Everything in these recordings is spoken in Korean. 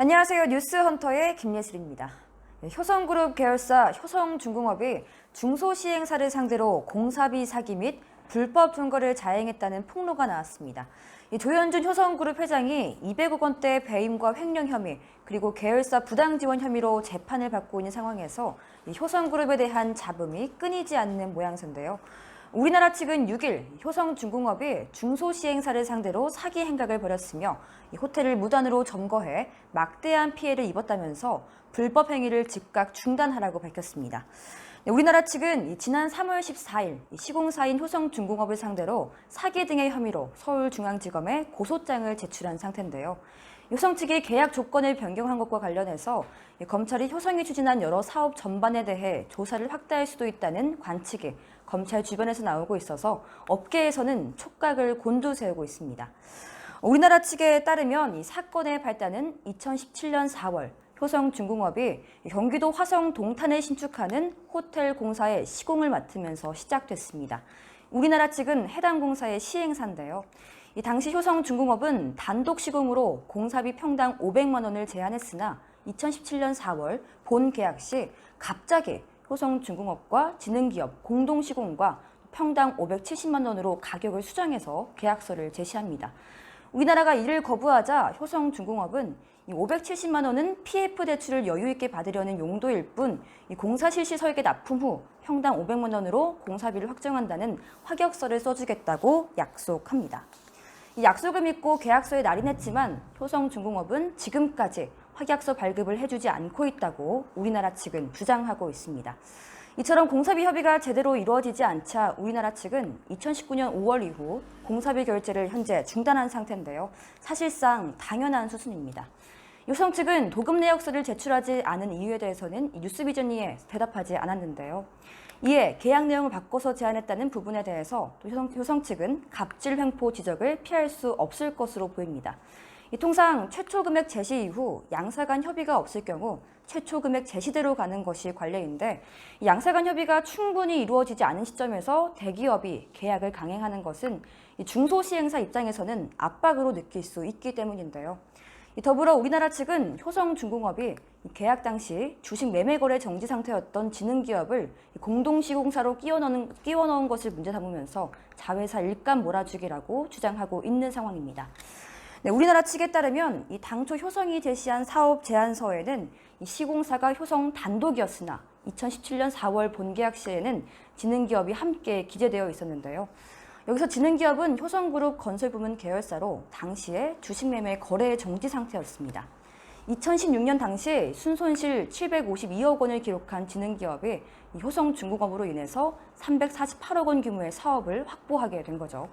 안녕하세요. 뉴스헌터의 김예슬입니다. 효성그룹 계열사 효성중공업이 중소시행사를 상대로 공사비 사기 및 불법 증거를 자행했다는 폭로가 나왔습니다. 조현준 효성그룹 회장이 200억 원대 배임과 횡령 혐의 그리고 계열사 부당 지원 혐의로 재판을 받고 있는 상황에서 효성그룹에 대한 잡음이 끊이지 않는 모양새인데요. 우리나라 측은 6일 효성중공업이 중소시행사를 상대로 사기 행각을 벌였으며 호텔을 무단으로 점거해 막대한 피해를 입었다면서 불법 행위를 즉각 중단하라고 밝혔습니다. 우리나라 측은 지난 3월 14일 시공사인 효성중공업을 상대로 사기 등의 혐의로 서울중앙지검에 고소장을 제출한 상태인데요. 효성 측이 계약 조건을 변경한 것과 관련해서 검찰이 효성이 추진한 여러 사업 전반에 대해 조사를 확대할 수도 있다는 관측이 검찰 주변에서 나오고 있어서 업계에서는 촉각을 곤두세우고 있습니다. 우리나라 측에 따르면 이 사건의 발단은 2017년 4월 효성중공업이 경기도 화성 동탄에 신축하는 호텔 공사의 시공을 맡으면서 시작됐습니다. 우리나라 측은 해당 공사의 시행사인데요. 이 당시 효성중공업은 단독 시공으로 공사비 평당 500만 원을 제안했으나 2017년 4월 본 계약 시 갑자기 효성중공업과 지능기업 공동시공과 평당 570만 원으로 가격을 수정해서 계약서를 제시합니다. 우리나라가 이를 거부하자 효성중공업은 이 570만 원은 PF 대출을 여유 있게 받으려는 용도일 뿐 이 공사 실시 설계 납품 후 평당 500만 원으로 공사비를 확정한다는 확약서를 써주겠다고 약속합니다. 이 약속을 믿고 계약서에 날인했지만 효성중공업은 지금까지 확약서 발급을 해주지 않고 있다고 우리나라 측은 주장하고 있습니다. 이처럼 공사비 협의가 제대로 이루어지지 않자 우리나라 측은 2019년 5월 이후 공사비 결제를 현재 중단한 상태인데요. 사실상 당연한 수순입니다. 효성 측은 도급 내역서를 제출하지 않은 이유에 대해서는 뉴스비전이에 대답하지 않았는데요. 이에 계약 내용을 바꿔서 제안했다는 부분에 대해서 효성 측은 갑질 횡포 지적을 피할 수 없을 것으로 보입니다. 통상 최초 금액 제시 이후 양사 간 협의가 없을 경우 최초 금액 제시대로 가는 것이 관례인데 양사 간 협의가 충분히 이루어지지 않은 시점에서 대기업이 계약을 강행하는 것은 중소시행사 입장에서는 압박으로 느낄 수 있기 때문인데요. 더불어 우리나라 측은 효성중공업이 계약 당시 주식 매매 거래 정지 상태였던 지능기업을 공동시공사로 끼워 넣은 것을 문제 삼으면서 자회사 일감 몰아주기라고 주장하고 있는 상황입니다. 우리나라 측에 따르면 이 당초 효성이 제시한 사업 제안서에는 이 시공사가 효성 단독이었으나 2017년 4월 본계약 시에는 지능기업이 함께 기재되어 있었는데요. 여기서 지능기업은 효성그룹 건설부문 계열사로 당시에 주식매매 거래 정지 상태였습니다. 2016년 당시 순손실 752억 원을 기록한 지능기업이 효성중공업으로 인해서 348억 원 규모의 사업을 확보하게 된 거죠.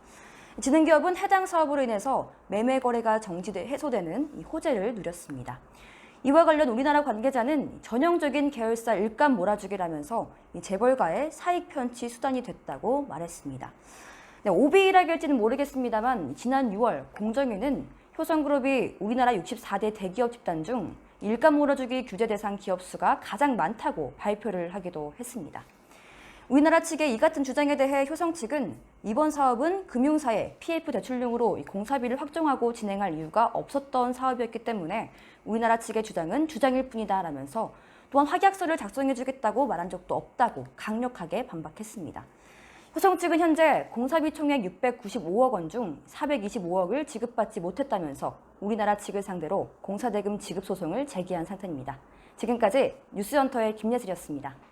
지능기업은 해당 사업으로 인해서 매매 거래가 해소되는 호재를 누렸습니다. 이와 관련 우리나라 관계자는 전형적인 계열사 일감 몰아주기라면서 재벌가의 사익 편취 수단이 됐다고 말했습니다. 오비일학일지는 모르겠습니다만 지난 6월 공정위는 효성그룹이 우리나라 64대 대기업 집단 중 일감 몰아주기 규제 대상 기업 수가 가장 많다고 발표를 하기도 했습니다. 우리나라 측의 이 같은 주장에 대해 효성 측은 이번 사업은 금융사의 PF 대출용으로 공사비를 확정하고 진행할 이유가 없었던 사업이었기 때문에 우리나라 측의 주장은 주장일 뿐이다 라면서 또한 확약서를 작성해주겠다고 말한 적도 없다고 강력하게 반박했습니다. 효성 측은 현재 공사비 총액 695억 원 중 425억을 지급받지 못했다면서 우리나라 측을 상대로 공사대금 지급 소송을 제기한 상태입니다. 지금까지 뉴스헌터의 김예슬이었습니다.